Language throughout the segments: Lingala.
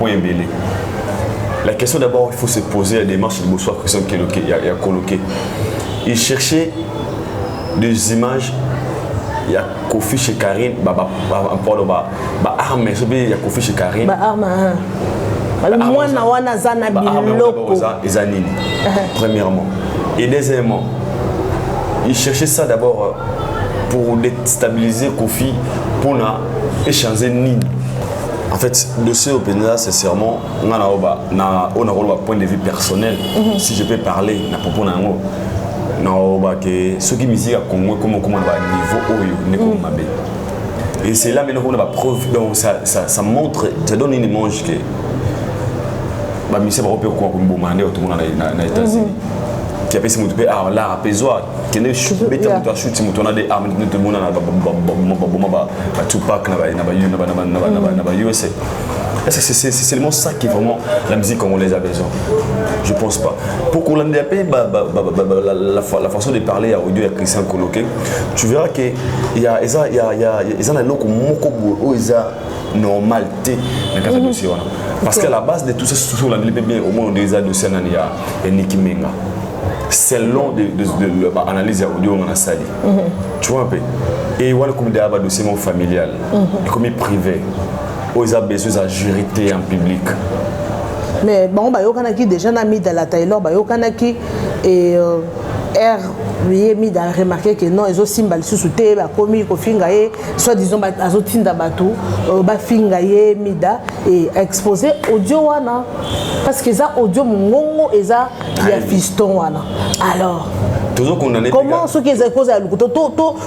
point belé. La question d'abord, il faut se poser la démarche de bonsoir Christian qui a coloqué. Il cherchait des images. Il y a Kofi chez Karine, arme, il y a Kofi chez Karine. Premièrement. Et deuxièmement, il cherchait ça d'abord pour déstabiliser Kofi, pour échanger Nini. En fait, de ce open-là, sincèrement, on a un point de vue personnel. Si je peux parler, à propos de ceux qui musique à Congo, comment on va niveau et c'est là maintenant qu'on a la preuve, donc ça montre, ça donne une image que monsieur va repérer quoi comme bon mandé tout le monde dans les États-Unis qui a fait ce mouvement là apaisoir qui ne chute bête à chute si on a des armes tout le monde na Tupac na USA. Est-ce que c'est seulement ça qui est vraiment la musique congolaise a besoin? Je pense pas. Pour qu'on l'ait la façon de parler à audio à Christian Coloqué, tu verras qu'il y a un look où il y a normalité dans le dossier. Parce qu'à la base de tout ça, sur la bien au moins des dossiers, il y a Niki Menga. Selon l'analyse audio, on a sali. Tu vois un peu. Et il y a un dossier familial, comme privé. Ils ont besoin de jurité en public. Mais bon, il y a qui déjà mis dans la Taylor, il y a qui et R mis dans remarqué que non, ils ont symbole sous terre, commis au fingaye, soit disons azotinda bateau, fingaye mida et exposé audio wana parce que ça audio mongo et ça il y a fiston wana. Alors comment ceux qui exposent à l'ukuta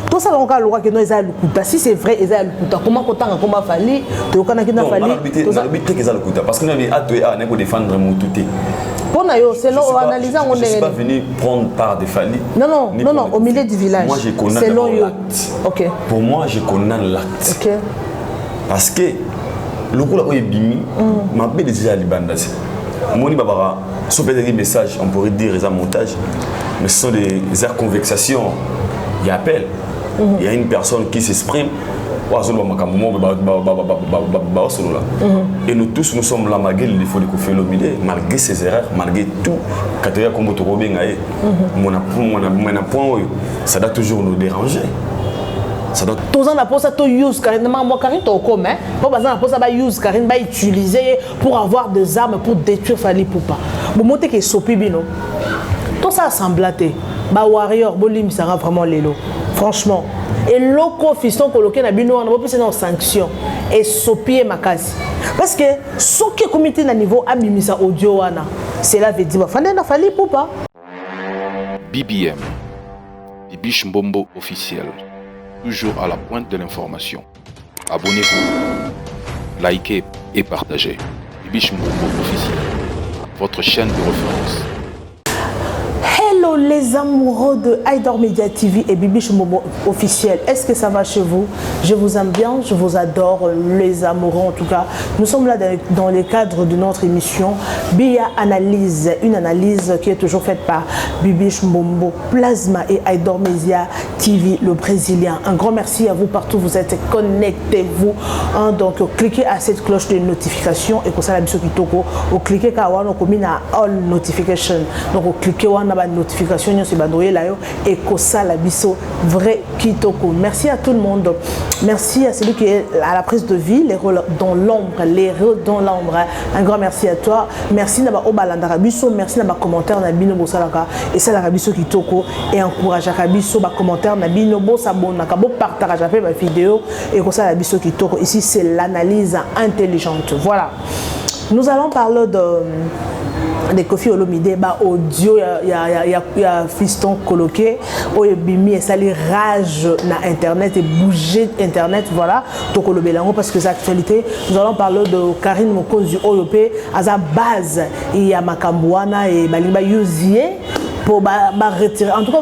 tout ça on loi que non ils a l'ukuta si c'est vrai ils a l'ukuta comment content comment fallait to kana kina fallait tout ça l'arbitre qu'ils a l'ukuta parce que nous a toi ne peut défendre mututé pour nous selon analysant on est je suis pas venu prendre part des Fali non au milieu du village moi je connais selon l'acte. OK Pour moi je connais l'acte. OK parce que le coup là où est bimi m'a bien déjà libanda moni babara sous peut-être des messages on pourrait dire les montage mais ce sont des conversations il y a appel il y a une personne qui s'exprime et nous tous nous sommes là malgré les défauts de Kofi Olomide malgré ses erreurs malgré tout catégorie comme ça doit toujours nous déranger. Tous en apportent ça to use carrément moi Karine to comme hein pas besoin apporter ça ba use Karine ba utiliser pour avoir des armes pour détruire Fali Poupa bon monter que sopi bino tout ça assemblaté ba warrior bolim ça rend vraiment lelo franchement et loko fiston coloqué na bino on va plus dans sanction et sopi makasi parce que ce qui est comité na niveau abimisa audio wana cela veut dire fandé na Fali Poupa BBM Bibiche Mbombo officiel. Toujours à la pointe de l'information. Abonnez-vous, likez et partagez. Bibiche Mbombo officiel, votre chaîne de référence. Hello les amoureux de Aïdor Media TV et Bibiche Mbombo officiel. Est-ce que ça va chez vous? Je vous aime bien, je vous adore les amoureux en tout cas. Nous sommes là dans le cadre de notre émission Bia Analyse, une analyse qui est toujours faite par Bibiche Mbombo, Plasma et Aïdor Media TV, le Brésilien. Un grand merci à vous partout, vous êtes connectez-vous. Hein, donc cliquez à cette cloche de notification et comme ça la biso kitoko, ou cliquez à all notification. Donc cliquez à notification sur bandoué là et kosa la biso vrai kitoko. Merci à tout le monde. Merci à celui qui est à la prise de vie, les rôles dans l'ombre, les rôles dans l'ombre. Un grand merci à toi. Merci naba obalanda biso, merci naba commentaire na bino bosalaka et ça la biso kitoko et encourage à biso ba commentaire na bino bo s'abonner ka bo partager ma vidéo et kosa la biso kitoko. Ici c'est l'analyse intelligente. Voilà. Nous allons parler de Kofi Olomide ba audio ya fiston coloqué au bimi et ça les rage na internet et bouger internet voilà donc le belango parce que c'est actualité. Nous allons parler de Karine Mokonzi Oyopé à sa base il y a Makambouana et Balimba Yuzie pour retirer en tout cas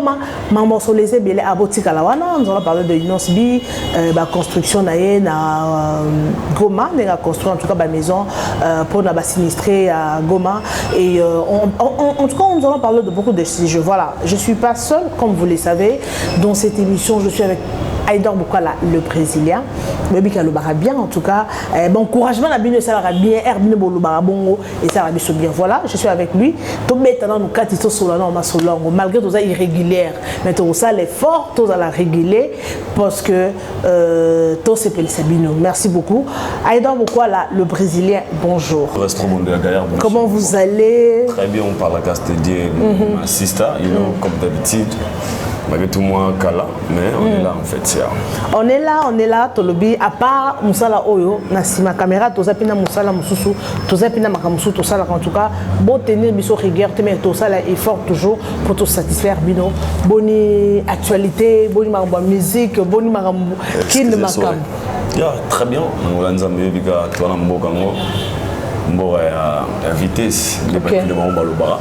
ma morceau laissé belé aboti kalawana. Nous allons parler de Inosbi ba construction na Goma n'a construit en tout cas ba maison pour na ba sinistré à Goma et en tout cas nous allons parler de beaucoup de sujets. Voilà, je suis pas seule comme vous le savez dans cette émission, je suis avec Aïdor Bokala, le Brésilien. Mais bien, le bien en tout cas. Bon encouragement à bien, ça va bien. Herbine Bolubara Bongo et ça va bien. Voilà, je suis avec lui. Tout maintenant nous quatre ils sont là ma solongo malgré tout ça irrégulière. Mais tout ça l'effort, tout ça la réguler parce que tout c'est Sabino. Merci beaucoup. Aïdor Bokala, le Brésilien. Bonjour. Comment vous allez? Très bien, on parle à Castédien, ma sister, comme d'habitude. Malgré tout moi Kala, mais on est là en fait. On est là, Tolobi. À part Moussala Oyo, Nassima caméra, Tozapina Moussala Moussou, Tozapina Makamoussou, Tosala en tout cas, bon tenir biso rigueur, mais Tosala effort toujours pour te satisfaire bino. Boni actualité, boni maramba musique, boni maramba qui ne makam. Très bien, on a nzambe bika twana mbokango. Bon, à vitesse, les bâtiments Balobara.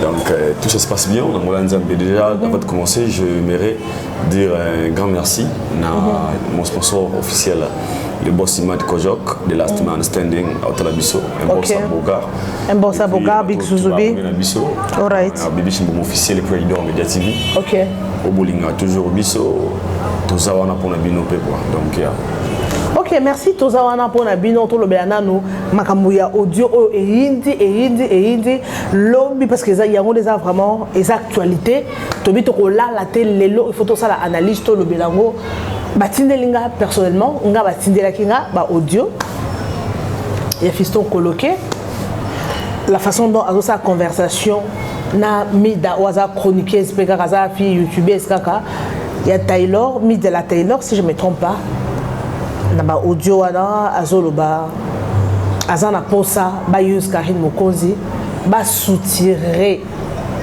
Donc tout ça se passe bien. Donc, déjà, avant de commencer, je m'aimerais dire un grand merci à mon sponsor officiel, le boss Imad Kojok, de Last Man Standing, Otalabiso, un boss Abogar. Un boss Abogar, Big Suzubi. All right. Bibi Chimboum officiel, le président Média TV. Ok. Au Bolinga, toujours Biso, tout ça, on a pour Nabino Pepwa. Donc, ok, merci Tozawana pour la bino to le béanano makamuya audio et hindi lobby parce que ça y a vraiment des actualités to bito ko la télé il faut tout ça la analyse to le bélango batindelinga personnellement nga batindela kinga ba audio ya fiston coloqué la façon dont a sa conversation na mida waza chroniqueuse peka kaza fi youtubeuse kaka ya Taylor mi de la Taylor si je me trompe pas na audio wana azoloba azana posa ba use Karine Mokonzi ba soutirer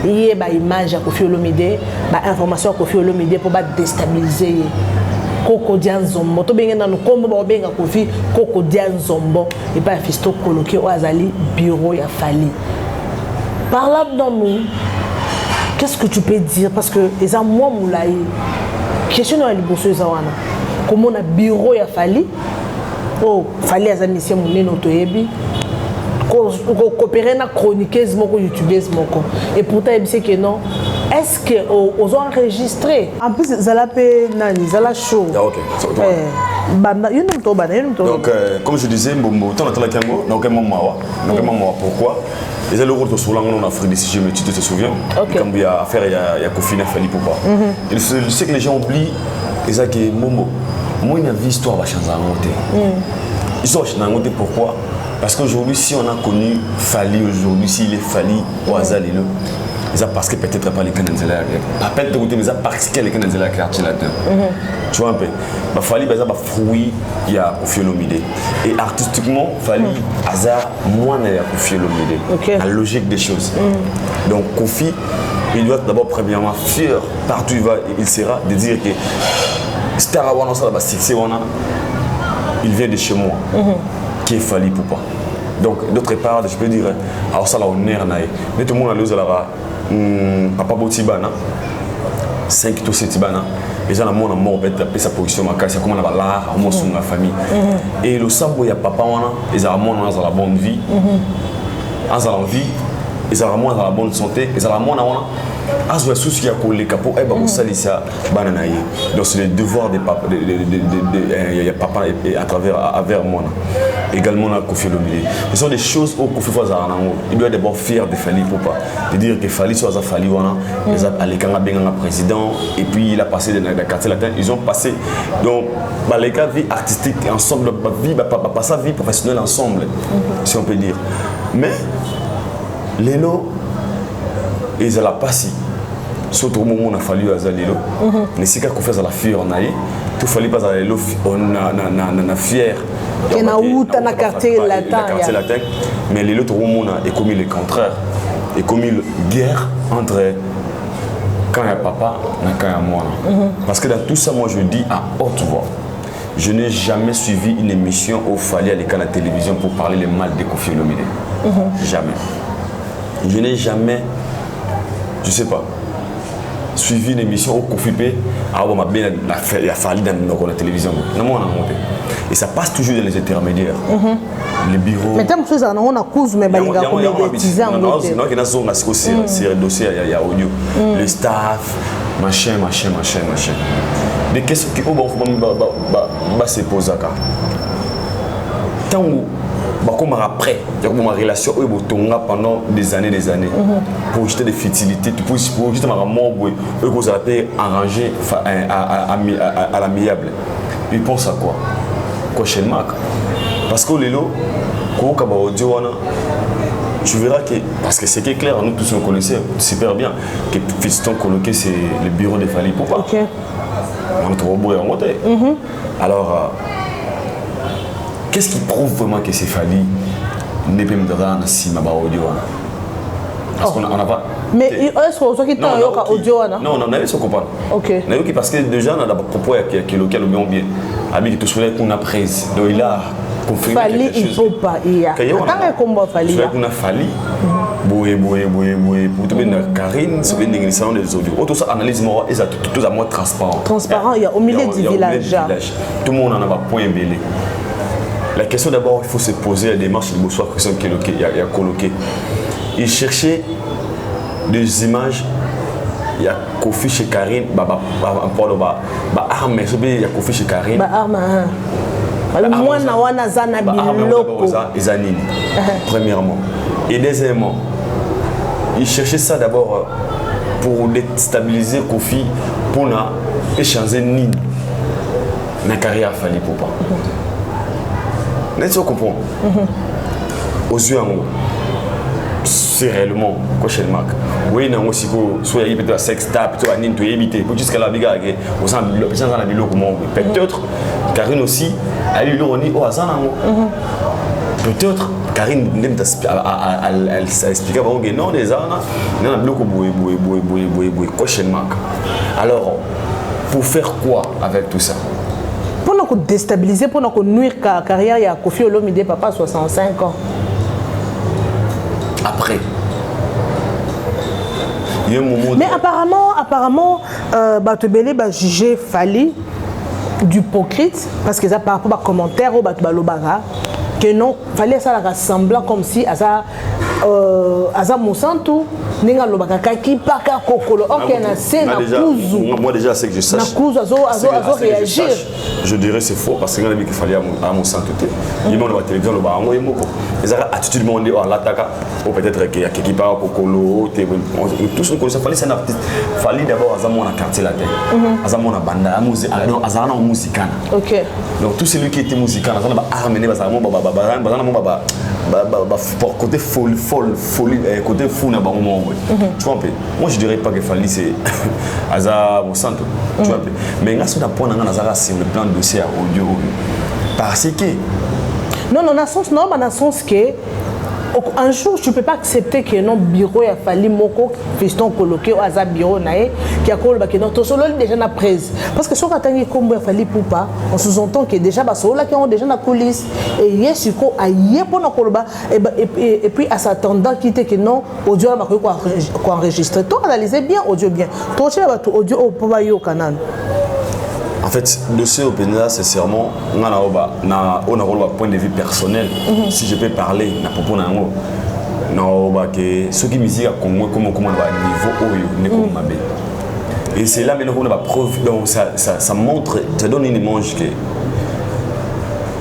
yé ba image ya Koffi Olomide ba information ya Koffi Olomide pour ba déstabiliser Koko Dianzombo to benga na kombo ba benga Koffi Koko Dianzombo et pas fisto coloqué au azali bureau ya Fali. Par là dans nous, qu'est-ce que tu peux dire parce que les moi moulaï question à liboso zawana. Comment on a bureau ya Fali oh Fali a mission moneno toyebi coopérer na chroniqueuse moko youtubeuse moko et pourtant il sait que non est-ce que aux enregistré en plus zala pe nani zala show ok donc comme je disais bon temps la kango donc maman pourquoi les alors de Solang en Afrique si tu te souviens comme il y a affaire il y a Koffi na Fali pourquoi je sais que les gens oublient et ça que Momo moi il y a une histoire va changer en monter histoire changer en monter pourquoi parce qu'aujourd'hui si on a connu Fali aujourd'hui s'il est Fali au hasard c'est parce que peut-être pas les Canadiens pas peut-être mais c'est parce que les Canadiens quartier là-dedans tu vois un peu bah Fali bah ça bah fruit il y a Koffi Olomide et artistiquement Fali hasard moins il y a Koffi Olomide la logique des choses donc Koffi il doit d'abord premièrement fier partout il sera de dire que Star Wana ça va sexy Wana il vient de chez moi qui est Fali Poupa donc d'autre part je peux dire alors ça là on est naï mais tout le monde a l'ose là papa Botibana 5 to 7 bana les gens ont mort bête sa position ma casse comme on a là on son la famille et le sambo ya papa Wana ils ont dans la bonne vie en la vie ils ont dans la bonne santé ils ont wana azo souci ya koleka pour eba kosalisa bana na ye donc c'est le devoir des papa de papa et à travers moi également la Koffi Olomide ce sont des choses au Koffi Fazana il doit d'abord fier de Fali Poupa de dire que Fali soit à Fali wana ils a alekanga benga président et puis il a passé dans le quartier latin ils ont passé donc les cas vie artistique ensemble vie pas sa vie professionnelle ensemble si on peut dire mais les lots ils ont la passé surtout au moment où on a fallu à Zalilo mais si quelqu'un fait ça la fière on a eu tout fallait pas à l'élo on a fier et na où t'as na quartier latin mais les autres au monde a commis le contraire et commis une guerre entre quand il y a papa et quand il y a moi parce que dans tout ça moi je dis à haute voix je n'ai jamais suivi une émission où il fallait aller à la télévision pour parler le mal de Koffi Olomide jamais je n'ai jamais je sais pas suivi une émission au Koffi P il a fallu dans la télévision et ça passe toujours dans les intermédiaires les bureaux mais tant que ça on a cause mais il y a dossier il y a audio le staff machin des questions qui se posent. Tant comme après, il y a une relation pendant des années, pour jeter des futilités, pour juste vous avez arrangé à l'amiable. Ils pensent à quoi? Prochainement. Parce que les lots, tu verras que, parce que c'est clair, nous tous nous connaissons super bien, que Fiston coloqué c'est le bureau de Fally Ipupa. Ok. On a trouvé beau et remonté. Alors, qu'est-ce qui prouve vraiment que c'est Fally n'est pas dans si ma audio? Parce qu'on n'a pas. Mais est-ce que tu as audio? Non, on a comprendre. Ok. Parce que déjà, on a des propos qui est local ou bien bien. Avec tout ce qu'on a pris. Donc il a confirmé Fally Ipupa, il y a. Tant combat Fally. On a Fally. Boé, pour te mettre Karine, c'est une négligence des audios. Tout ça, analyse moi, et ça tout à moi transparent. Transparent, il y a au milieu du village. Tout le monde en a un point belé. La question d'abord, il faut se poser la démarche de bonsoir Christian qui a coloqué. Il cherchait des images. Il y a Kofi chez Karine, arme, il y a Kofi chez Karine. Premièrement. Et deuxièmement, il cherchait ça d'abord pour déstabiliser Kofi, pour échanger Nini dans la carrière Fally Ipupa. N'est-ce pas comprendre? Aux yeux en haut. C'est réellement quoi chez le Mac. Oui, non, aussi soit il peut être sex tap, soit Nini, tu éviter. Pour jusqu'à la biga, au sein de la bilo comment peut-être Karine aussi, elle lui dit au hasard. Peut-être Karine elle s'explique que non, des ans, il y a un bloc cochonnement. Alors, pour faire quoi avec tout ça? Pour nous déstabiliser, pour nous nuire la carrière, il y a Kofi Olomide, papa, 65 ans. Après. Il y a un moment. Mais apparemment, Batobele va juger Fally d'hypocrite parce que ça par rapport aux commentaires au Batobara. Que non, fallait ça rassembler comme si Asa Monsanto n'enga lobaka kaki paka kokolo. Ok, na c'est na kuzu. Moi déjà c'est que je sache. Na kuzu azo réagir. Je dirais c'est faux parce que il fallait à Monsanto. Il m'a la télévision le barango yemoko. Les attitude monde oh l'attaque ou peut-être qu'il y a qui part kokolo, tout ce que ça fallait c'est un artiste. Fallait d'abord Azamon na quartier la tête. Azamon na banda, Azana musicana. OK. Donc tout celui qui était musical, Azana ba amener côté folie, côté fou na ba moment. Tu vois un peu. Moi je dirais pas que Fally c'est Aza Monsanto. Tu vois un peu. Mais là sur un point dans Azara sur le plan de dossier audio parce que non dans le sens que un jour tu peux pas accepter que non bureau a Fally moko Fiston coloqué au Aza bureau naé qui a colba que non to solo déjà na prise parce que sur attendre comme Fally Ipupa on sous-entend que déjà ba solo là qui ont déjà na police et yesuko aye pour na colba et puis à s'attendant quitter que non audio ma quoi enregistrer toi analyser bien audio bien toi tu vas audio au pour yo canal. En fait, le dossier OpenA, c'est sincèrement, on a un point de vue personnel. Si je peux parler, à propos de ceux qui musique à Congo, comment on va à niveau et c'est là maintenant qu'on a la preuve. Donc ça montre, ça donne une image que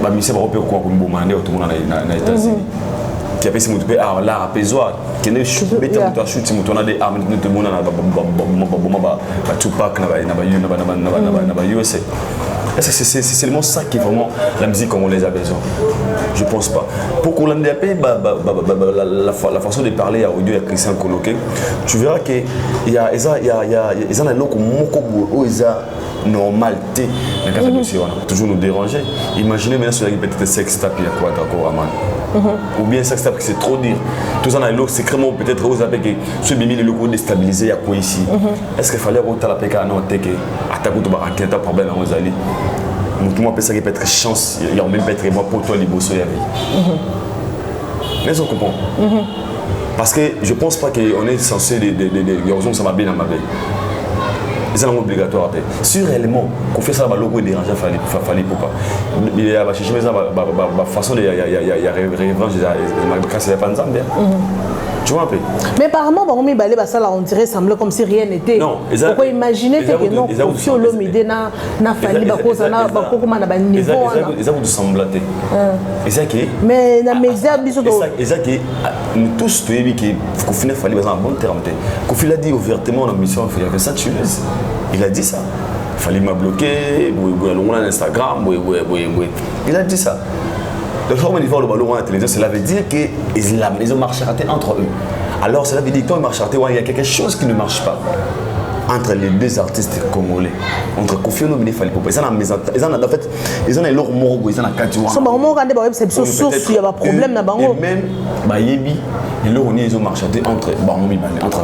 bah monsieur va repérer quoi comme bombarder tout le monde dans les États-Unis. Qui a fait ce mouvement à l'art apaisoire qui ne chute pas tout chute ce mouvement des armes tout le monde na Tupac na USA. C'est seulement ça qui est vraiment la musique comme on les a besoin. Je pense pas. Pour qu'on l'ait appelé la façon de parler à audio à Christian Coloqué, tu verras que il y a un loco moko où ils a normalité dans le cas de dossier toujours nous déranger. Imaginez maintenant sur la peut-être sex tape il y a quoi d'accord Aman. Ou bien sex tape c'est trop dire. Tout ça dans le c'est vraiment peut-être aux avec ce bimi le loco déstabilisé il y a quoi ici. Est-ce qu'il fallait autant la PK non teke attaque tout ba enquête problème à Rosali. Tout le monde peut ça peut être chance il y a même peut-être moi pour toi les bossos y avait. Mais on comprend. Parce que je pense pas qu'on est censé de ça va bien dans ma vie. C'est obligatoire. Si réellement, qu'on fait ça, le logo est dérangeant, Fally Ipupa. Il y a façon de revanche, c'est pas ensemble. Tu Tu vois un peu. Mais apparemment, on dirait semblait comme si rien n'était. Non, pourquoi imaginer que non, Koffi Olomide n'a fallu niveau. Ils ont semblaté. Mais dans les médias, tous Koffi n'a fallu en bon terme. Koffi l'a dit ouvertement dans la mission, il y avait ça tueuse. Il a dit ça. Il fallait me bloquer, Instagram, il a dit ça. Le jour où ils vont le ballon à la télévision, cela veut dire qu'ils ont marché raté entre eux. Alors cela veut dire que quand ils marchent raté, il y a quelque chose qui ne marche pas entre les deux artistes congolais, entre Koffi Olomide et Fally Ipupa. Ils ont leur morgue, ils ont la carte. Il y a un problème là-bas. Et même, ils ont marché raté entre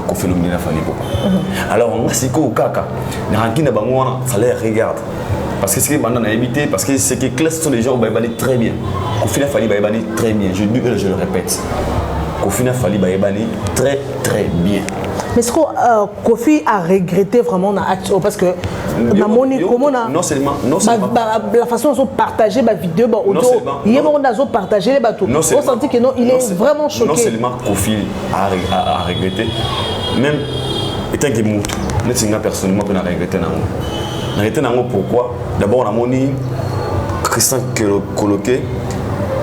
Koffi Olomide et Fally Ipupa. Alors, on a dit que ça les regarde. Parce que c'est maintenant évité, parce que ce qui est clair, ce sont des gens qui vont très bien. Koffi n'a fallu très bien, je le répète. Koffi n'a fallu très très bien. Mais est-ce que Koffi a regretté vraiment parce que non seulement la façon dont on partageait la vidéo, il a partagé les bateaux. On sentit que non, il est vraiment choqué. Non seulement Koffi a regretté, même étant que Moutou, personnellement, on a regretté. Pourquoi? D'abord, on a moni Christian Coloqué,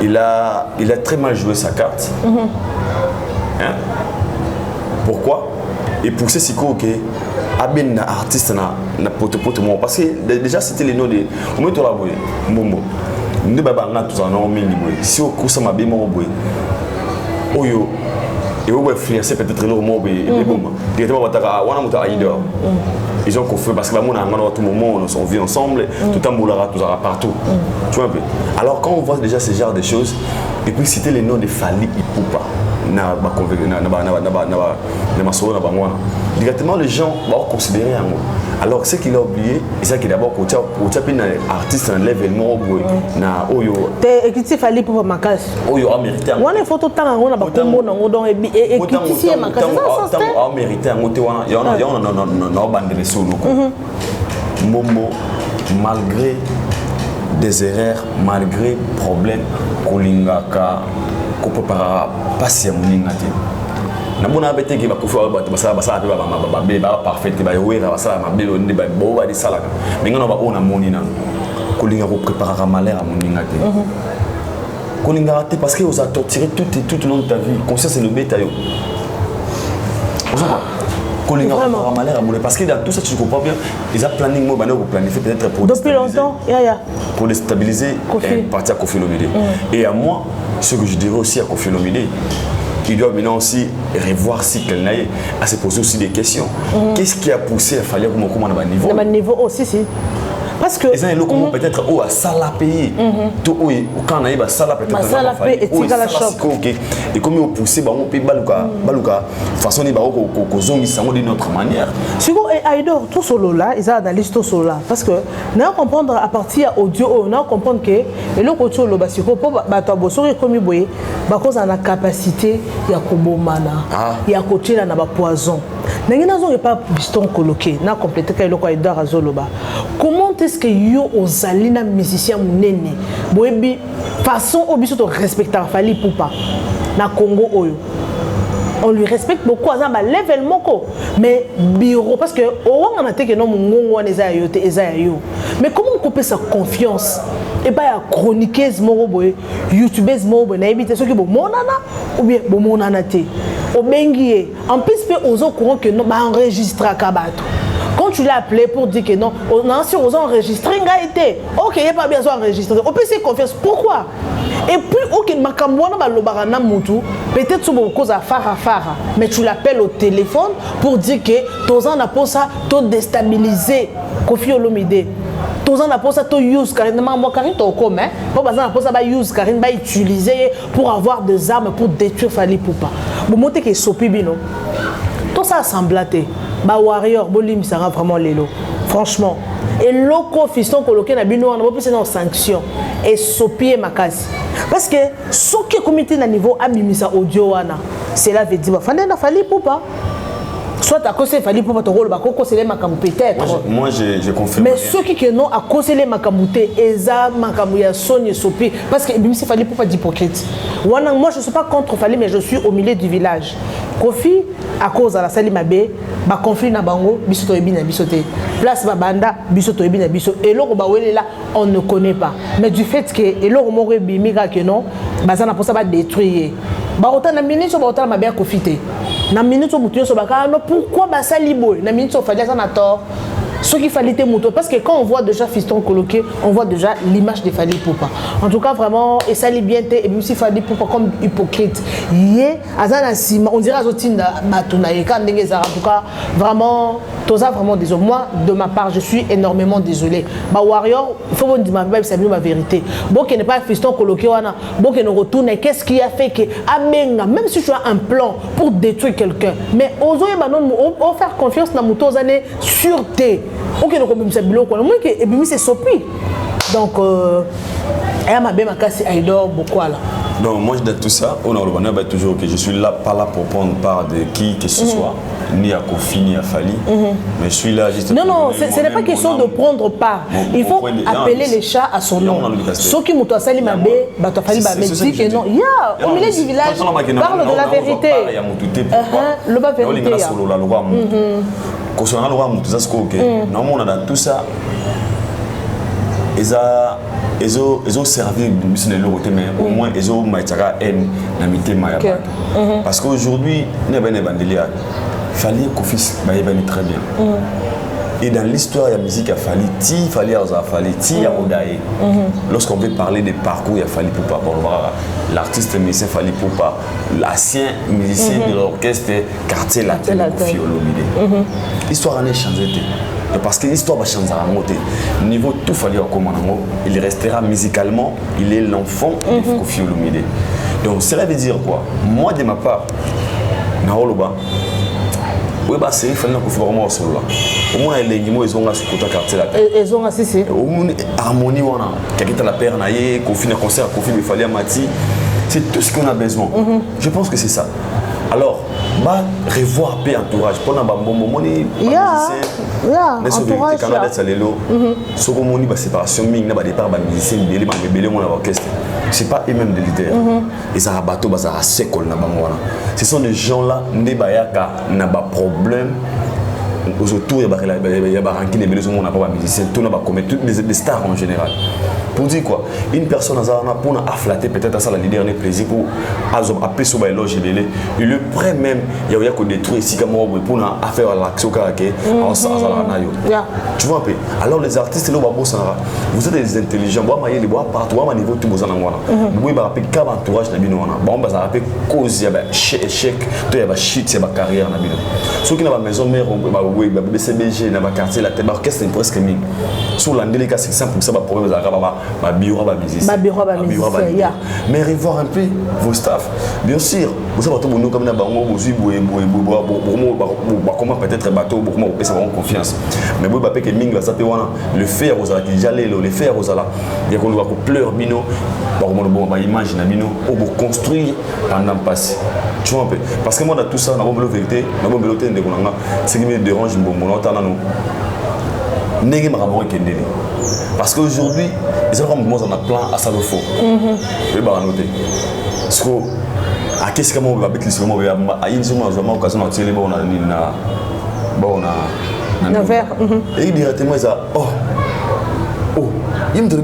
il a très mal joué sa carte. Hein? Pourquoi? Et pour ce qui est un artiste na pote parce que déjà c'était les noms de on met la boy Mombo nous baba na tous en mingi boy si au coup ça m'a bien mon boy oyo et on va faire c'est peut-être le mot et bon directement on a monté à Idor. Ils ont confié parce que à tout moment on vit ensemble, tout en boulara, tout ça partout. Tu vois un peu. Alors quand on voit déjà ce genre de choses, et puis citer les noms de Fally Ipupa, directement les gens vont considérer un mot. Alors ce qu'il a oublié, c'est qu'il d'abord quand tu as artiste dans l'événement na oyo. T'es écrit Fally Ipupa makas. Oyo américain. On a photo tant on a pas combo dans donc écrit makas. Ça ça américain on te wana y a bande sur le Momo malgré des erreurs, malgré problèmes kolingaka ko prépara passer moninga te. Na mona bete ki ba ko fa ba basala ba parfait ba yowera basala mabelo ndi ba bo ba di salaka. Mais ngana ba ona monina kolinga ko préparer malheur à moninga te. Kolinga te parce que vous a torturé tout le long de ta vie. Conscience c'est le bêta yo. Parce que dans tout ça, tu comprends bien, ils ont planifié, peut-être pour depuis longtemps, pour déstabiliser un parti à Koffi Olomide. Et à moi, ce que je dirais aussi à Koffi Olomide, il doit maintenant aussi revoir si qu'elle n'a à se poser aussi des questions. Qu'est-ce qui a poussé à falloir comment on a un niveau? Un niveau aussi, si. Parce que les gens comment peut-être à sala payer tout quand on a sala peut-être sala payer et la choc et comme on poussé ba on peut baluka façon ni ba ko zongi sango d'une autre manière Sigo et Aïdor tout solo là ils analysent tout solo là parce que on a comprendre à partir audio on a comprendre que et le côté solo ba siko po ba to bosori comme boye ba cause na capacité ya kobomana ya kotina na ba poison nangi nazo pas biston coloqué na compléter ka eloko Aïdor azoloba comment est-ce que yo ozali na musicien munene boyebi façon obiso to respecter Fally Ipupa na Congo oyo on lui respecte beaucoup à un level moko mais bureau parce que on a été que non mongo on eza yo te eza yo mais comment on couper sa confiance et pas ya chroniqueuse moko boye youtubeuse moko boye na ebité ce que bon monana ou bien bon monana te obengié en plus peu aux au courant que non ba enregistrer kabato. Quand tu l'as appelé pour dire que non, on a enregistré, ok, il n'y a pas besoin d'enregistrer. On peut se confiance. Pourquoi? Et puis, ok, peut-être sur cause à Farah, mais tu l'appelles au téléphone pour dire que ton en a pour ça, tu déstabilisé Koffi Olomide. Ton en a pour ça, tu use carrément, moi, Karine, tu es au commun. Pour ça, tu use Karine, tu utiliser pour avoir des armes pour détruire Fally Ipupa. Vous montrez que c'est Sopibino. Tout ça semblaté. Ba warrior bolim ça rend vraiment l'élo franchement et loko fiston coloqué na bino on a plus dans sanction et sopier makasi parce que ce qui comité na niveau abimisa audio wana cela veut dire fande na Fally Ipupa soit à cause il fallait pour votre rôle bah c'est les makamou peut-être moi je confirme mais ceux qui non à cause les makamou té eza makamou ya sonye sopi parce que il fallait pour pas d'hypocrite moi je suis pas contre fallait mais je suis au milieu du village Kofi à cause à la salle mabe ba conflit na bango biso to ebina biso té place ba banda biso to ebina biso et loko ba wele là on ne connaît pas mais du fait que et loko mo bimika que non bazana pour ça va détruire ba autant na minute ba autant mabe Kofi té na minute mutu so ba no pourquoi ba sali boy na minute so fallait ça na tort ce qu'il fallait te moto parce que quand on voit déjà Fiston coloqué on voit déjà l'image de Fally Ipupa en tout cas vraiment et ça bien et même si Fally Ipupa comme hypocrite yé azana sima on dirait azotinda batuna et quand en tout cas vraiment tout ça vraiment désolé moi de ma part je suis énormément désolé bah warrior il faut dire ma vérité bon qui n'est pas Fiston coloqué wana bon qui ne retourne qu'est-ce qui a fait que amenga même si tu as un plan pour détruire quelqu'un mais ozo et banon on faire confiance na moto années sûreté. Ok, donc on c'est sopi. Donc, elle m'a bien cassé Aïdor beaucoup là. Non, moi je dis tout ça, on a toujours que je suis là, pas là pour prendre part de qui que ce soit, ni à Kofi, ni à Fally, mais je suis là juste non, non, ce n'est pas question de prendre part. Il faut appeler les chats à son nom. Ceux qui m'ont sali mabé, tu as fallu dit que non. Il y a au milieu du village, parle de la vérité. Le bas vérité. Quand on a dans tout ça, ils ont servi mais au moins ils ont parce qu'aujourd'hui il fallait Kofi très bien. Et dans l'histoire de la musique, il fallait Odaye. Lorsqu'on veut parler des parcours, il fallait Ipupa. L'artiste musicien Fally Ipupa, l'ancien musicien de l'orchestre Quartier Latin Kofi Olomide. L'histoire en est changée. Parce que l'histoire va changer à monter. Niveau tout fallait il restera musicalement, il est l'enfant de Kofi Olomide. Donc cela veut dire quoi? Moi de ma part, Naoloba. Oui, bah c'est vraiment vraiment solo là. Au moins les gens ils ont un côté quartier là. Ils ont assisté. Au moins harmonie wana. Quelqu'un la père naïe, Kofi na concert, Kofi il fallait Mati. C'est tout ce qu'on a besoin. Je pense que c'est ça. Alors, bah revoir peu entourage. Pour na bon moment ni. Entourage. Canada salelo. Soko moni ba séparation ming na ba départ ba musicien belé mon orchestre. C'est pas eux-mêmes des leaders. Ils ont un bateau, ils ont un sécole. Ce sont des gens-là, qui ont un problème. Autour, il y a des rankings, des musiciens, toutes les stars en général. Pour dire quoi? Une personne pour flatter peut-être à ça la leader des plaisir pour appeler sur l'éloge il le prêt même il y a que détruire ici comme pour faire l'action tu vois un peu alors les artistes là vous êtes des intelligents vous voyez partout à niveau tout vous en vous voyez par rapport à entourage na bino wana bon ça rappelle cause il y a échec to ya ba shit ya ba carrière na bino ceux qui na ba maison mère ba BCBG na ba quartier la tête orchestre presque mille sur la délicat c'est 100% ba problème za ma bureau ba musicien mais revoir un peu vos staff bien sûr vous savez tout monde comme na bango bozui comment peut-être bateau beaucoup moins ça confiance mais vous que mingi ça peut wana le faire aux ala déjà le faire aux ala il y a qu'on doit pleurer bino bon ba image na bino ou construire pendant passé tu vois un peu parce que moi dans tout ça na bombe vérité na bombe l'hôtel de konanga ce qui me dérange bon on entend nous ndenge makambo kendele parce qu'aujourd'hui ils ont comme un plan à Salofo et bah noter parce que à qu'est-ce que moi va mettre le mot à une zoom occasion de tirer bon na verre et directement ça oh il me dit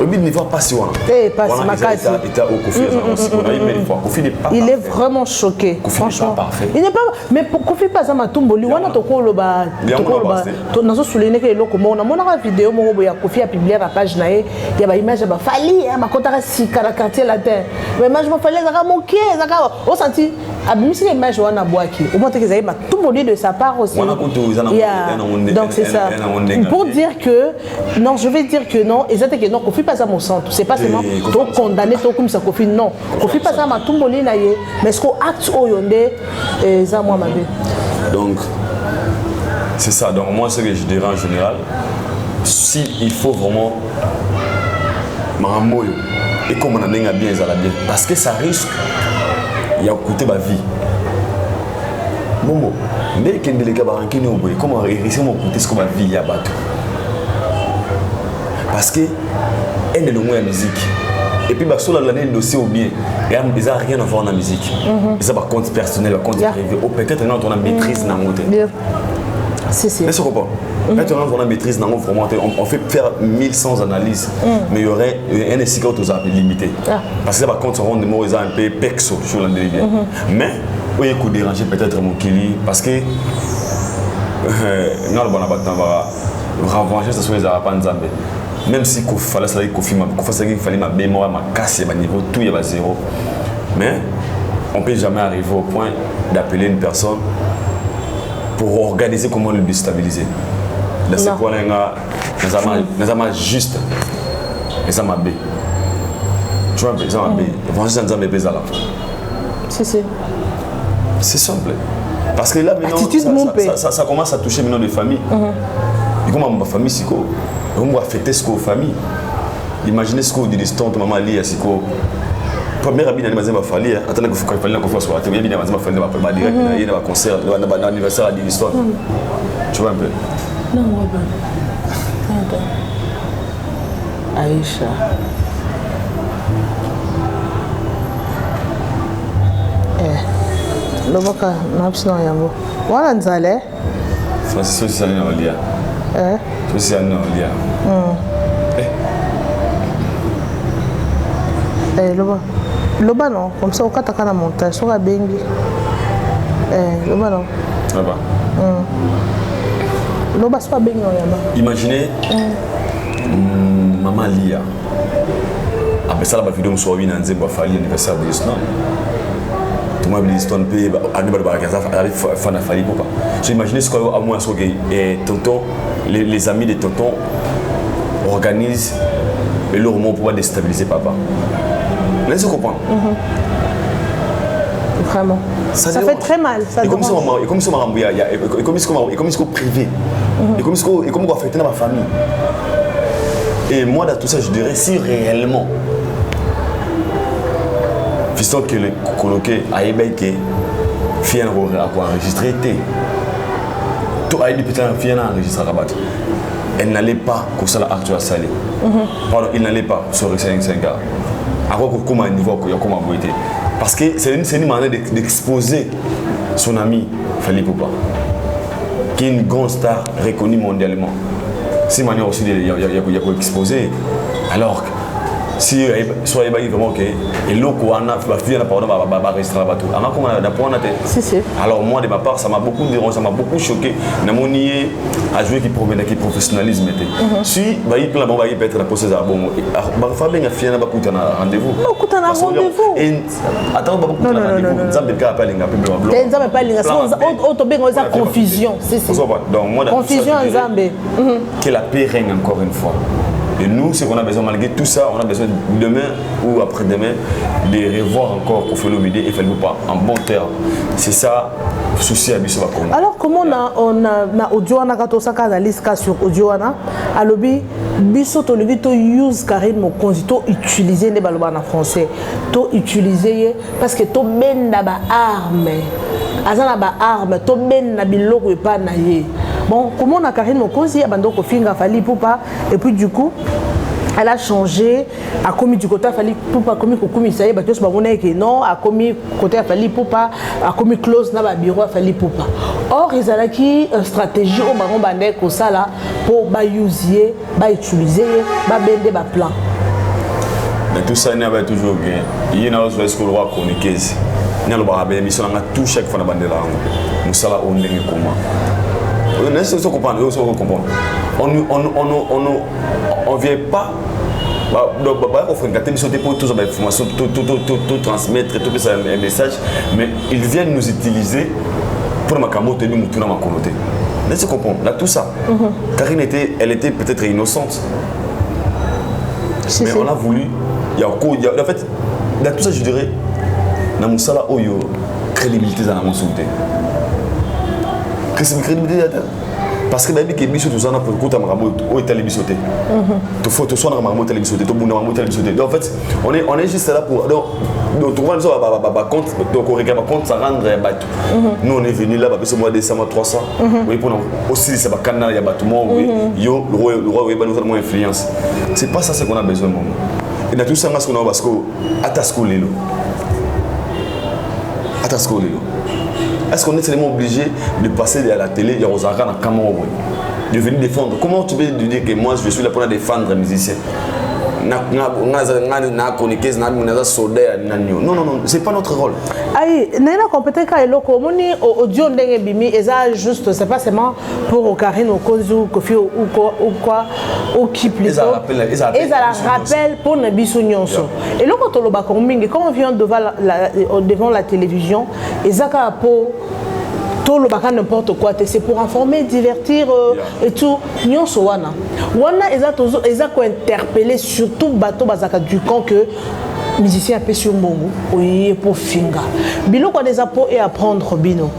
il ne va pas si loin. Il est vraiment choqué. Franchement. Il n'est pas. Mais pour Kofi pas ça m'a tombé. On a toko le bas. On a souligné que le comment on a montré la vidéo mon robot Kofi a publié la page naé. Il y a pas image bah Fally ma contara si quartier latin. Mais image ma Fally ça moqué ça on senti abimisi l'image on a boaki. Au moins que ça m'a tombé de sa part aussi. Donc c'est ça. Pour dire que non, je vais dire que non, exactement que non Kofi pas à mon centre, c'est pas seulement trop condamné, trop comme ça Kofi, non. Kofi pas ça ma tumboli na ye, mais ce qu'on acte au yondé, ça moi ma vie. Donc c'est ça. Donc moi ce que je dirais en général, si il faut vraiment m'amoyer et comme on a bien, parce que ça risque, il y a coûté ma vie. Momo, mais qu'il y a des gens qui ont dit comment réussir mon côté ce qu'on va vivre à bateau. Parce que elle est le moins la musique. Et puis, sur l'année, le dossier ou bien, ils n'ont rien à voir dans la musique. Ils ont un compte personnel, un compte privé. Ou peut-être qu'on a une maîtrise dans le monde. C'est mais ce qu'on peut-être on a une maîtrise dans le monde. On fait faire 1100 analyses, mais il y aurait un essai qui est limité. Parce que par contre, on a un peu pexo sur l'année. Mais, oui, il faut déranger peut-être mon kili. Parce que, non, le bon abattant va revancher ce soit les Arabes. Même si il fallait ma mémoire, ma casse, ma niveau, tout est à zéro. Mais on ne peut jamais arriver au point d'appeler une personne pour organiser comment le déstabiliser. C'est quoi les juste les amabés. Tu vois, les amabés. C'est simple. Parce que là, maintenant, ça commence à toucher maintenant les familles. Et comme ma famille, c'est quoi? On va affecter ce qu'on famille. Imaginez ce qu'on dit l'histoire de maman Ali à ce qu'on. Première habitude à la famille, attendez que vous fallait qu'on fasse soit. Tu viens bien à ma famille, on va direct il y a un concert, un anniversaire à l'histoire. Tu vois un peu. Non, Aïcha. Le boka n'absent yango. Voilà nzale. Francis aussi ça n'est pas lié. Aussi ça n'est pas lié. Loba non, comme ça au kataka na montage, sur la bengi. Loba non. Là-bas. Loba soit bengi en yamba. Imaginez maman Lia. Après ça la vidéo me soit une anzemba fali anniversaire de l'histoire. Tout le monde dit l'histoire peut animal barakaza fan fali papa. J'imaginez ce qu'on a moins ce que tonton les amis de tonton organisent et le roman pour déstabiliser papa. Laissez comprendre. Vraiment. Ça fait très mal. Et comme ça, et comme ça, privé. Et comme ça, on va affecter ma famille. Et moi, dans tout ça, je dirais si réellement, fiston que le coloqué a ébaïqué, fille à quoi enregistrer, tout a été peut-être fille à enregistrer à rabat. Elle n'allait pas comme ça l'acte à saler. Pardon, il n'allait pas sur le 5 gars. Comment niveau comment beauté parce que c'est une manière d'exposer son ami Fally Ipupa qui est une grande star reconnue mondialement. C'est une manière aussi de exposer alors si soit vraiment ok et l'autre on a fait la parole va rester là-bas tout alors comment d'apprendre alors moi de ma part ça m'a beaucoup dérangé, ça m'a beaucoup choqué na mon nier à jouer qui provenait qui professionnalisme était si bah il plan va peut être la procès à bon bah faire bien fier na ba kuta na rendez-vous et attends ba kuta na rendez-vous nzambe ka pas linga pe blanc nzambe pas linga on to bengo ça confusion donc moi confusion nzambe que la paix règne encore une fois. Et nous, ce qu'on a besoin, malgré tout ça, on a besoin demain ou après-demain de revoir encore pour faire le BD et faire le pas en bon terme. C'est ça, le souci à Bissou. Alors, comment on a audio, on a quand on s'est analysé sur audio, à l'objet, Bissou, tu as use Karine Mokonzi, tu as utilisé les ballons en français, tu as utilisé parce que tu as ben d'aba arme, azana ba arme, tu as ben d'abilo et pas naïe. Bon, comment on a Karine Mokonzi, abandon ko finga Fally Ipupa et puis du coup elle a changé, a commis du côté Fally Ipupa, a commis Kokumi ça y est, bah tous bah on est que non, a commis côté Fally Ipupa, a commis close na ba bureau Fally Ipupa. Or ils ont qui stratégie au baron bandé comme ça là pour ba user, ba utiliser, ba bender ba plan. Mais tout ça n'y avait toujours bien. Il y a aussi ce que le roi communiqué. Il y a le barabé émission on a tout chaque fois na bandé là. Nous ça là on est comment. On ne vient pas pour toute information, tout transmettre, tout un message, mais ils viennent nous utiliser pour ma camote et nous tourner ma communauté. Laissez comprendre, là tout ça. Karine elle était peut-être innocente, mais on a voulu, en fait, dans tout ça je dirais, dans mon sala crédibilité dans la monsulté. Crédibilité parce que baby que biso tozana pour kota makambo o etali biso te to faut to sona makambo etali biso te to bunda makambo etali biso te donc en fait on est juste là pour donc tout le monde ba compte donc on regarde compte ça rendre bateau nous on est venu là ba biso mois décembre 300 oui pour aussi ça ba canal ya bateau oui yo le roi oui ba nous moins influence c'est pas ça ce qu'on a besoin mon et dans tout ça parce qu'on a parce que atasco lelo est-ce qu'on est tellement obligé de passer à la télé et aux arcanes à Cameroun de venir défendre? Comment tu peux dire que moi je suis là pour défendre les musiciens? Non, c'est pas notre rôle. Aïe, n'est-ce compétent qu'à l'eau moni audio n'engé bimi et ça juste c'est pas seulement pour Karine au Kozu Kofi ou quoi ou qui plutôt. Et ça la rappelle pour Nabiso Nyonso. Et là quand on le bat quand on vient devant la télévision et ça pour tout le bac n'importe quoi, c'est pour informer, divertir et tout. Nyonso wana ils ont interpellé surtout bateau bazaka du camp que musicien appelé sur Mongo oui pour finga. Bilo quoi des apports et apprendre bino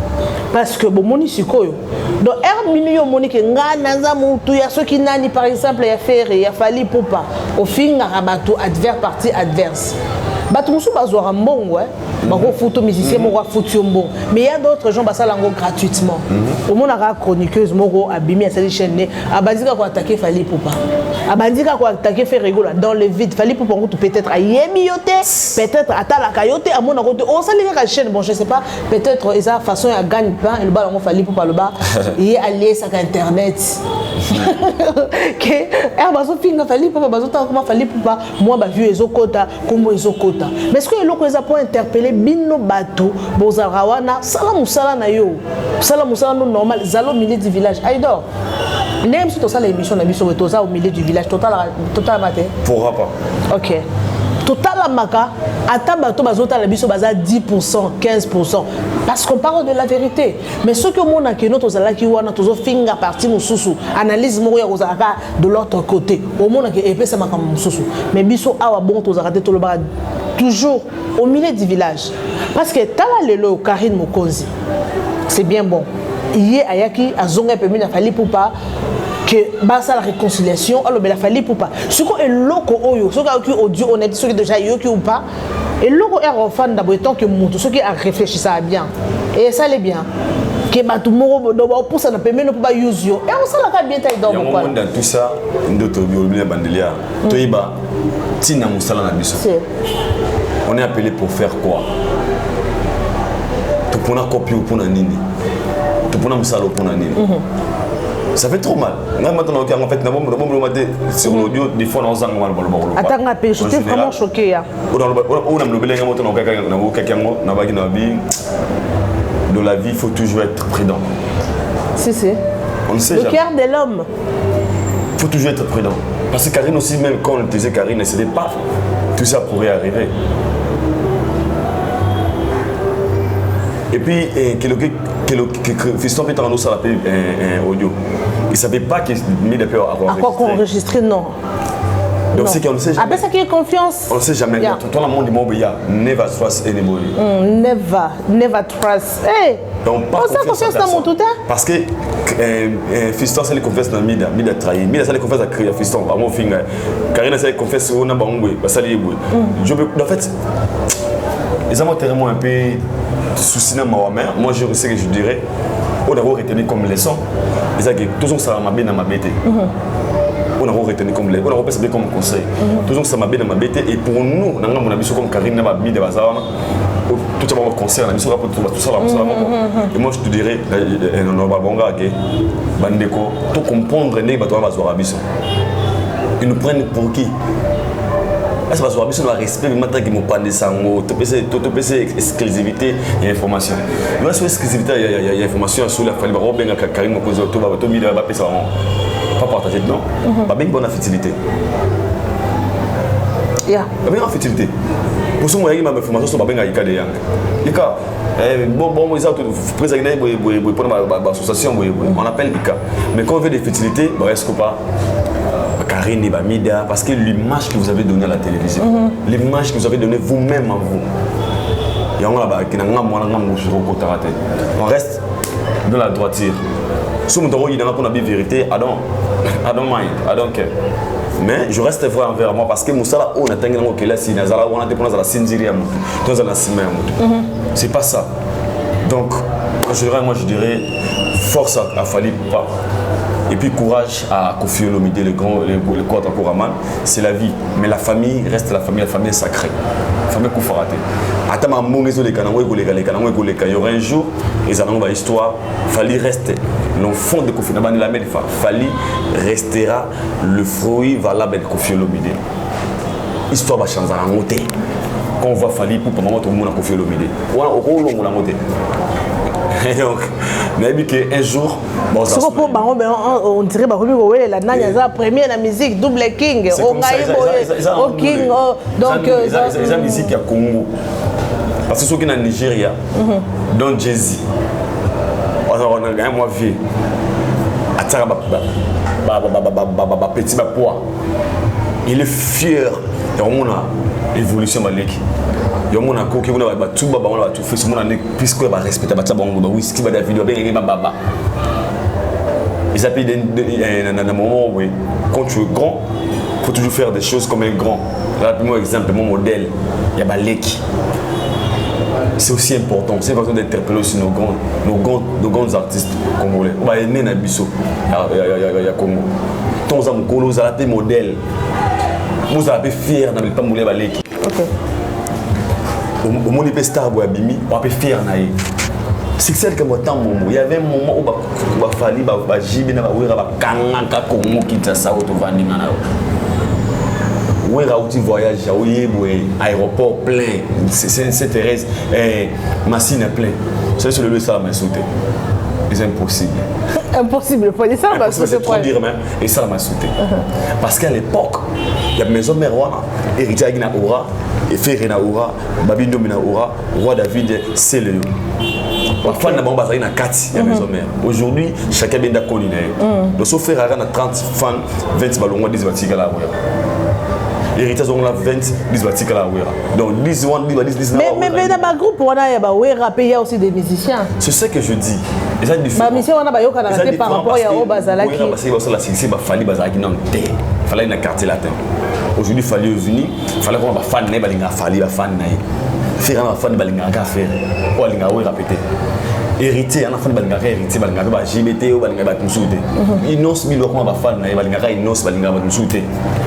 parce que bon moni sikoyo donc er minio moni que ngana za mutu ya ceux qui nani par exemple ya faire ya fali popa au finga rabato adverse partie adverse. Bateau musu bazora mbongo bako photo musicien moko photo mbongo mais il y a d'autres gens basa lango gratuitement au monde a chroniqueuse moko abimi à cette chaîne abandika ko attaquer fali popa abandika ko attaquer faire rigolo dans le vide fali popa peut-être a yemioté peut-être atala kayote à mon côté on ça les chaîne bon je sais pas peut-être esa façon à gagne pain et le bas fali popa le bas et aller sur internet que bazo finga fali popa bazo ta comment fali popa moi ba vu ezokota comme ezokota mais est-ce que eloko eza pour interpeller bino bato bozara wana sala musala na yo sala musala no normal zalo milieu du village aidor nem si to sala émission na biso to za au milieu du village total matin pourra pas OK total maka ata bato bazota la biso baza 10% 15% parce qu'on parle de la vérité mais ce que mona que notre zala ki wana tozo finga parti mususu analyse moko ya kozaka de l'autre côté au mona que epesa makam mususu mais biso awa bon tozaka te to le ba toujours au milieu du village parce que tala lelo Karine Mokonzi c'est bien bon hier ayaki azonga pemi na fali poupa que basa la réconciliation alors la fali poupa ce ko eloko oyo ce ko audio honnête ce qui déjà yoki ou pas et loko est refan d'abord tant que mutu ce qui a réfléchi ça bien et ça l'est bien que batu moko do ba pour ça na pemi no pas use yo et on ça la bien taille donc quoi dans tout ça ndoto biolobina bandelia toiba tina musala na biso on est appelé pour faire quoi? Tout pour la copie ou pour la nini? Tout pour la musalo pour la nini? Ça fait trop mal. Maintenant, en fait, sur l'audio, des fois, on a un attends, j'étais vraiment choqué. Dans la vie, il faut toujours être prudent. Si. On ne sait le jamais. cœur de l'homme. Il faut toujours être prudent. Parce que Karine aussi, même quand on disait Karine, ne savait pas. Tout ça pourrait arriver. Et puis, Fiston Peter Arnaud, ça l'appelle audio. Il ne savait pas qu'il mis des peurs à avoir enregistré. À quoi enregistrer, non. Donc c'est qu'on ne sait jamais. Après ça qui est confiance. On ne sait jamais. Tout le monde dit moi, never trust anybody. Never trust. Hey. Donc pas confiance dans mon tout parce que Fiston c'est les confiance dans Mida trahi. Mida c'est les confiance à créer Fiston. Par mon finger. Karine c'est les confiance au Nabangwe. Bah ça lié. En fait, ils ont tellement un peu souci dans ma mère. Moi je sais que je dirais. On a retenu comme leçon. Ils ont dit toujours ça m'a bien dans ma bête. On a retenu comme les, on a repéré comme conseil. Toujours ça m'a bien dans ma bête et pour nous, on a mis comme Karine n'a pas mis de bazar. Tout ça va conseil, on a mis sur tout ça et moi je te dirais, on va bon gars, bandeko, tout comprendre né bateau va sur abisso. Ils nous prennent pour qui? Est-ce que va sur respect mais maintenant qu'ils m'ont pas des sangs, tout PC exclusivité et information. Moi sur exclusivité il y a information sur la famille Robin Karine Mokonzi tout va tout mis va passer pas partager non pas bien bonne fertilité pas bien fertilité pour ce moyen ma information sur bien il y a Ika bon ils ont président pour l'association on appelle Ika mais quand on veut des fertilités est-ce que pas Karine Bamida parce que l'image que vous avez donnée à la télévision l'image que vous avez donnée vous-même à vous on reste dans la droiture Si on me dit qu'on a bien vérité, I don't mind, I don't care. Mais je reste vrai envers moi parce que Moussala, on a tenu que là, si Nazara, on a des problèmes à la Sindiria, c'est pas ça. Donc, moi je dirais force à Fally pas. Et puis courage à Koffi Olomide, le quad à Kouraman, c'est la vie. Mais la famille reste la famille est sacrée. La famille Koufarate. Il y aura un jour, ils allont dans l'histoire, Fally reste l'enfant de Koffi Olomide. Fally restera le fruit valable de Koffi Olomide. L'histoire va changer en côté. Quand on voit Fally, pour le moment, tout le monde a Koffi Olomide. Et donc, un jour, bon, ça on dirait que la Nanya première la musique double king, au king, donc la musique à Congo. Parce que ceux qui sont en Nigeria, dont Jay-Z, on a un mois vieux, petit poids, il est fier de l'évolution de l'équipe. Il y a des gens qui ont tout puisque respecter les whisky, les vidéos, ils appellent un moment où quand tu es grand, il faut toujours faire des choses comme un grand. Là, pour exemple, mon modèle, il y a Leki. C'est aussi important. C'est important d'interpeller aussi nos grands artistes congolais. On va aimer Nabiso, il y a Congo. Ton Zamukolo, vous avez modèle. Vous avez fier de ne pas mouler Leki. Au monde de star Boabimi, on peut faire naïe. C'est celle que moi tant moment. Il y avait un moment où il fallait jibe na wera kangaka Congo Kinshasa autovandi na. Wera outi voyage au yebwe aéroport plein. C'est Thérèse machine plein. C'est sur le ça m'a sauté. C'est impossible. Impossible, il faut dire ça, c'est trop dire même. Et ça m'a sauté. Parce qu'à l'époque, il y a maison Merwana, héritier Agina Oura, et Ferrena Oura, Babindo Mina Oura, Roi David, c'est le. Fan na bomba na 4 ya maison mère. Aujourd'hui, chacun bien d'accord ni. Donc sauf faire à 30 fans, 20 ballons 10 batika la Oura. Héritage on a 20 10 batika la Oura. Donc 10 mais dans ma groupe on a ba Oura il y a aussi des musiciens. C'est ce que je dis. Et ça différent. Ba musiciens on a ba yoka na par rapport à Obazalaki. Parce que la c'est ba Fally Bazalaki non té. Fallait na quartier latin. Aujourd'hui Fally est venu, fallait qu'on ba fan na balinga Fally ba fan na. Faire un fan balinga ka faire. Ou balinga Oura répéter. Héritier, on a fait des héritiers, des GBT ou des Batmusouté. Ils n'ont pas mis le coin de fan, ils n'ont pas mis le Batmusouté.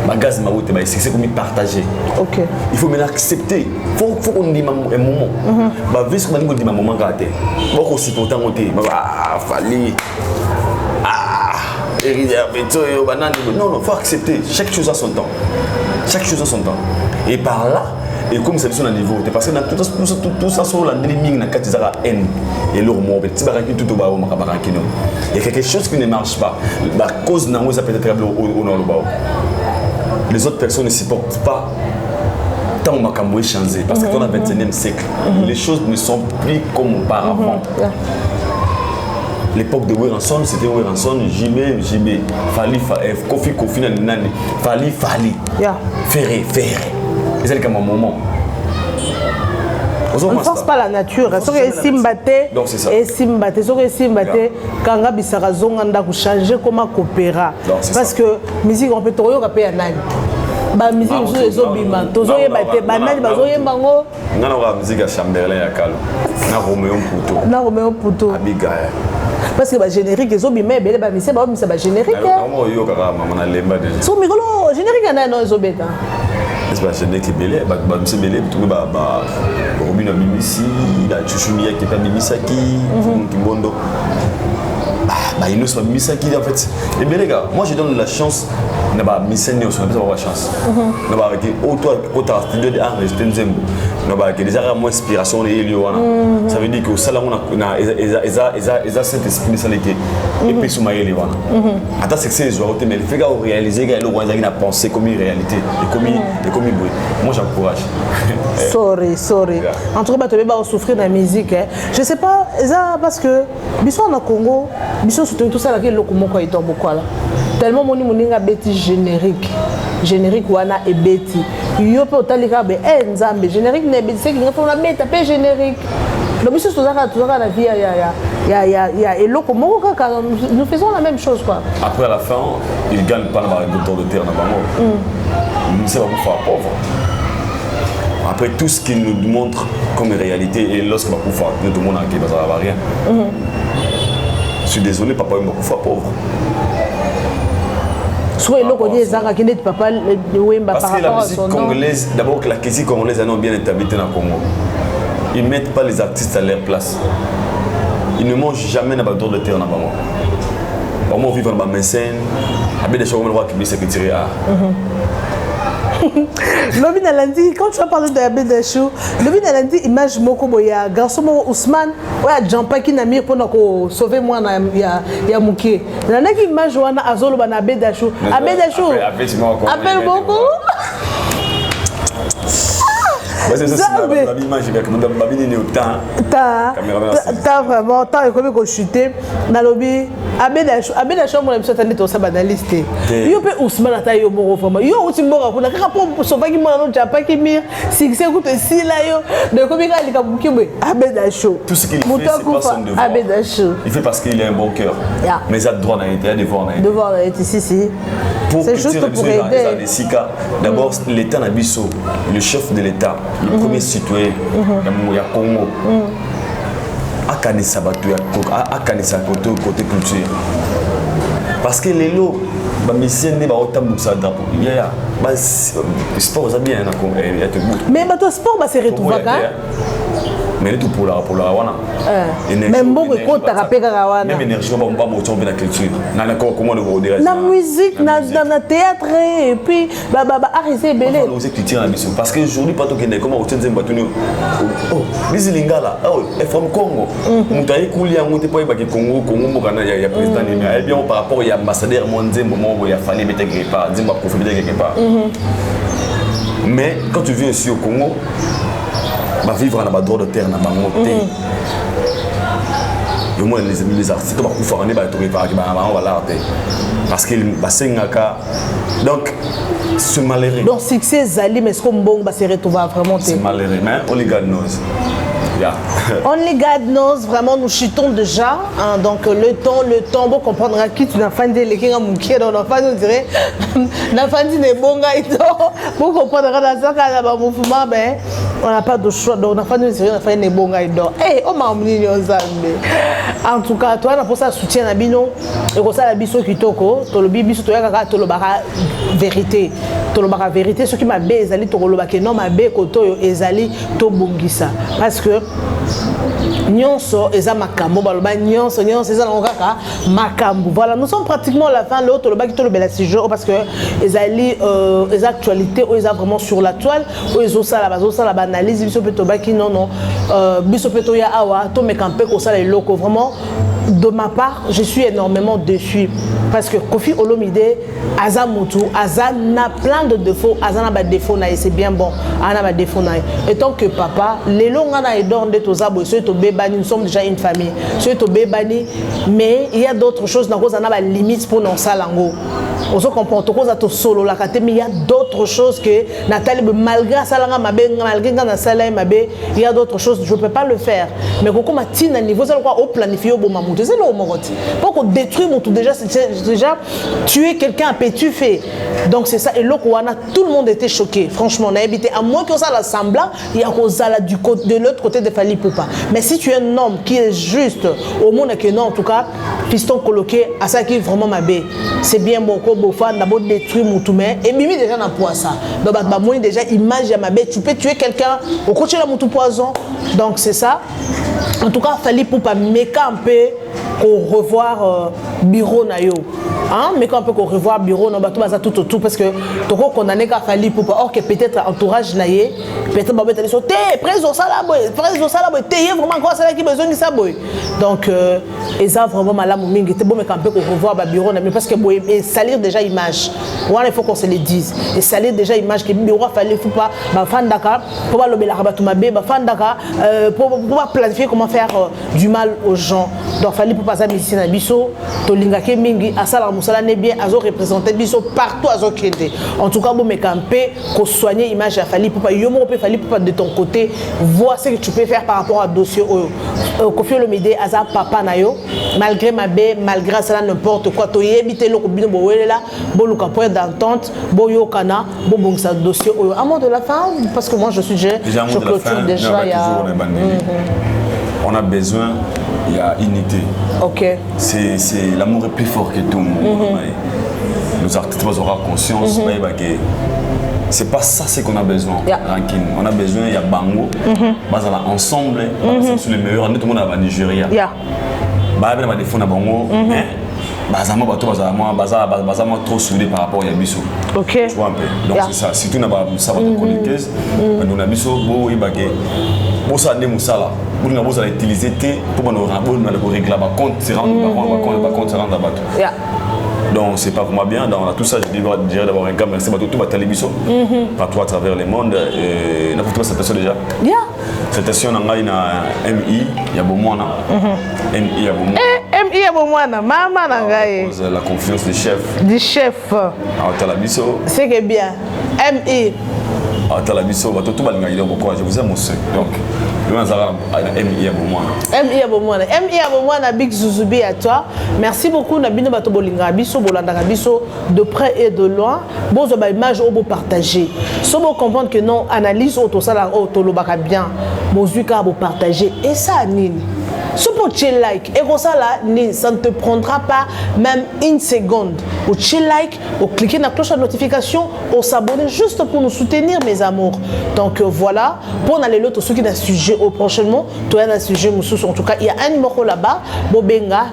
Bagaz Maouté, c'est comme partager. Il faut maintenant accepter. Il faut qu'on dise un moment. Vu ce qu'on dit un moment gâté. Beaucoup aussi pourtant on dit Fally. Héritier, non, il faut accepter. Chaque chose a son temps. Chaque chose a son temps. Et par là, et comme c'est sur un niveau, parce que dans tout ça, sur la dynamique, dans la haine et leur mort, il y a quelque chose qui ne marche pas. La cause n'a pas peut-être au nord. Les autres personnes ne supportent pas tant que changé. Parce que dans le 21e siècle, les choses ne sont plus comme auparavant. L'époque de Weranson, c'était Weranson, JB, Fally, Koffi, Nani, Fally, Ferré. C'est comme un moment. On ne force pas la nature. Donc c'est ça. Et Simbate, quand Bisara Zonganda vous changer comment coopérer. Parce que musique on peut toujours rappeler à Nani. Ba musique sur les obima, toujours y battre, banane bazoye bango. On a la musique à Chamberlain à Kalo. Na Roméo Pouto. Abigail. Parce que le générique, les hommes, mais les bamis, c'est générique. Non, il y a lemba déjà. Son micro, générique, il y a un zobet. C'est pas générique belé, c'est belé, tout le monde Robin a Mimisi, la Chuchumia qui est pas Mimisaki, qui bondo. Il ne sont pas Mimisaki en fait. Et bien les gars, moi je donne la chance, n'a pas Misseni, on n'a pas la chance. N'a pas arrêté, autant studio de art, c'est un zembo. N'a pas arrêté, déjà moins inspiration et ça veut dire que au salon on a cet esprit de saleté et puis sur maïli wana. Attends c'est que c'est joueur mais le fait qu'à réaliser que le roi a pensé comme une réalité et comme bruit. Moi j'encourage. Sorry. en tout cas tu vas souffrir de la musique hein. Je sais pas ça parce que biso na Congo biso surtout tout ça là que le comment quoi il tombe quoi là tellement moninga beti générique wana et beti yo pe otalika be nzambe générique ne beti c'est qu'il faut la mettre pe générique le biso tout ça la vie ya et loko moko kaka nous faisons la même chose quoi. Après à la fin il gagne pas le tour de terre na bango c'est pas pour faire pauvre. Après tout ce qu'il nous montre comme réalité et lorsque va pouvoir tout le monde qui va avoir rien. Je suis désolé papa il m'a pouvoir pauvre. Soit il a dit Zara qui n'est papa parce que la musique congolaise d'abord que la musique congolaise est bien établie dans le Congo. Ils ne mettent pas les artistes à leur place. Ils ne mangent jamais dans le tour de terre na bango. Vraiment vivre dans ma scène avec des choses comme le roi qui s'est retiré à Lobi Nalandi, quand tu as parlé de Abed Dachou, Lobi Nalandi, image moko boya, garçon moko Ousmane, ouais, Jampa qui n'a mis pour nous sauver moi na ya muké. Nana qui image wana azolo bana Abed Dachou. Abed Dachou. Appelle beaucoup. C'est ça, c'est l'image avec nous, t'as vraiment, t'as comme qu'on chuté, dans le lobby, Abed Dachou, mon ami, ça t'en est au sabanaliste. Yo pe Ousmane ata yo moro fama. Yo uti moro kuna kaka po sauver qui m'a non Jampa qui mire, si c'est écoute si là yo, de comme il a dit Abed Dachou. Tout ce qu'il fait, c'est pas son devoir. Abed Dachou. Il fait parce qu'il a un bon cœur. Mais il a droit à été, devoir à été. Devoir à été, si. C'est juste pour aider. D'abord, l'État Nabiso, le chef de l'État, le premier citoyen, il y a Congo. Akanisa Batou, Akanisa côté culture. Parce que les lots, les ne sont pas autant drapeau. Le sport, c'est bien. Mais le sport, c'est retrouvé. Mais tout pour la wana. Même bon que tu as rappelé wana. Même énergie on va monter dans la culture. Na comment le dire. La musique, na théâtre et puis arrêter belé. On va culture na biso parce que aujourd'hui pas tout que comment otenze mbatuni. Oh, les lingala. Oh, est from Congo. Mutayi kulia ngote pa ba Congo mokana ya président ni bien par rapport ya ambassadeur Monzembo mo ya fallait mettre quelque part, Zimba profiter quelque part. Mais quand tu viens ici au Congo vivre dans le droit de terre, dans le monde. Les artistes vont pouvoir parce qu'ils donc c'est malheureux. Donc succès Zali mais est-ce qu'on va se retrouver vraiment c'est malheureux mais on les garde nous. Only God knows, vraiment nous chutons déjà. Hein, donc le temps, bon comprendra qui tu n'as pas dit les kinga moukier dans l'enfant nous dirait n'a pas dit les bons gars et tout. Pour comprendre dans ça quand la mouvement ben on n'a pas de choix donc l'enfant nous dirait on a fait les bons gars et tout. Eh on m'a emmené aux amis. En tout cas toi on a pour ça soutien na bino et comme ça la biso kitoko to le biso to ya kaka to le bara vérité. To le bara vérité ce qui m'a bé ezali to le baka non m'a bé koto yo ezali to bongisa parce que nyonso eza makambo baloba nyonso eza kaka makambo voilà nous sommes pratiquement à la fin l'autre le baki to le bela séjour parce que ezali les actualités ou eza vraiment sur la toile ou ezo sala ba analyse biso pe to baki non biso pe to ya awa to mekampe ko sala eloko vraiment de ma part je suis énormément déçu parce que Kofi Olomide aza mutu aza na plein de défauts aza na ba défauts na c'est bien bon ana ba défauts na et tant que papa les longs na edor de tozabo ceux to bebani nous sommes déjà une famille ceux to bebani mais il y a d'autres choses na cause na ba limite pour non salango on se comprend to cause to solo la kate mais il y a d'autres choses que Nathalie malgré salanga mabe malgré na salai mabe il y a d'autres choses je peux pas le faire mais comment matin à niveau ça quoi au planifier au bon moment c'est le moment pour qu'on détruit mon tout déjà déjà tuer quelqu'un à tu fais donc c'est ça et là tout le monde était choqué franchement on a évité à moins que ça l'assemblant il y a Rosala du côté de l'autre côté de Fali Poupa mais si tu es un homme qui est juste au monde que non en tout cas piston coloqué à ça qui est vraiment ma baie c'est bien bon comme beau fan d'abord détruire mon tout mais et Mimi déjà n'a pas ça donc moi déjà image à ma baie tu peux tuer quelqu'un au côté de mon tout poison donc c'est ça en tout cas Fali Poupa me camper pour revoir bureau na yo hein mais quand on peut revoir bureau non bato baza tout autour parce que toko condamné ka fali pour or que peut-être entourage naie peut-être ba betali so té préso sala boy té vraiment quoi ça qui besoin de ça boy donc et ça vraiment malamu mingi té bon mais quand on peut revoir ba bureau mais parce que boy et salir déjà image il faut qu'on se le dise et salir déjà image que bureau fallait faut pas ba fandaka pour ba lobela ba tumabe ba fandaka pour planifier comment faire du mal aux gens donc fallait pour pas ça musicien na biso to lingake mingi asala musala ne bien azo représenter biso partout azo kende en tout cas bon mais camper ko soigner image a fallait pour pas yo mo peut fallait pour pas de ton côté voir ce que tu peux faire par rapport à dossier Koffi Olomide aza papa na yo malgré ma bé malgré ça n'importe quoi to yebite loko bino bo welela bo luka point d'entente bo yo kana bo bon ça dossier à mot de la fin parce que moi je suis je clôture déjà il y a on a besoin, il y a unité. Ok. C'est l'amour est plus fort que tout le monde. Nos artistes auront conscience. C'est pas ça ce qu'on a besoin. On a besoin, il y a Bango. Ensemble, c'est les meilleurs. Tout le monde a Nigeria. Bah, il y a des fonds à Bango. Bazama bato bazama trop soudé par rapport à Yabiso. OK. Tu vois un peu. Donc c'est ça. Si tu n'as pas ça va te connecter, on a biso bo ibagé. Bo ça ne musala. Bo na bo ça utiliser pour nous régler la compte, c'est rendre par compte, c'est rendre bato. Donc c'est pas vraiment bien. Dans tout ça, je dirais d'abord un cas merci bato tout bato Biso. Partout à travers le monde et n'a pas cette station déjà. Cette station on a une MI, il y a beaucoup MI il y a beaucoup MI ya bomwana mama na ngai la confiance du chef Talabiso c'est que bien MI Talabiso bato tout balinga beaucoup je vous aime aussi donc le mazara MI ya bomwana Big Zuzubi à toi merci beaucoup na bino bato bolinga biso bolanda biso de près et de loin bozo ba image au beau partager so bo comprendre que non analyse auto sala auto lobaka bien mozuka bo partager et ça nini. Ce petit like, et ça là, ça ne te prendra pas même une seconde. Au like, au cliquer sur la cloche de notification, au s'abonner juste pour nous soutenir, mes amours. Donc voilà, pour aller l'autre, ceux qui ont un sujet au prochainement, tu as un sujet, en tout cas, il y a un numéro là-bas, Bobenga,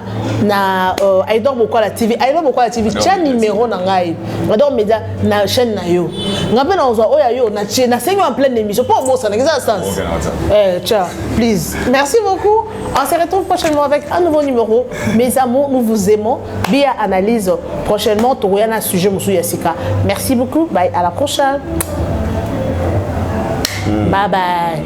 na Aidor Boko la TV, Aidor Boko la TV, tiens numéro na ngai, Aidor Média na chaîne na yo. Ngapé na ozo oya yo na chaîne na sengo en pleine émission. Pour moi ça n'existe sens. Tiens, please. Merci beaucoup. On se retrouve prochainement avec un nouveau numéro. Mes amours, nous vous aimons. Bien analyse prochainement. Tu auras un sujet, Moussou Yassika. Merci beaucoup. Bye. À la prochaine. Bye bye.